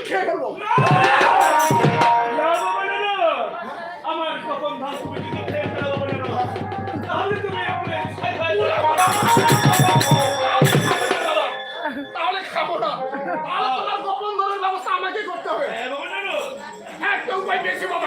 খেয়ে ফেলবো। আমার কখন ধান তুমি যদি খেয়ে ফেলো তাহলে তুমি তাহলে খাবো না, তাহলে তোমার গোপন ধনের ব্যবস্থা আমাকে করতে হবে। একটা উপায় পেয়েছি বাবা।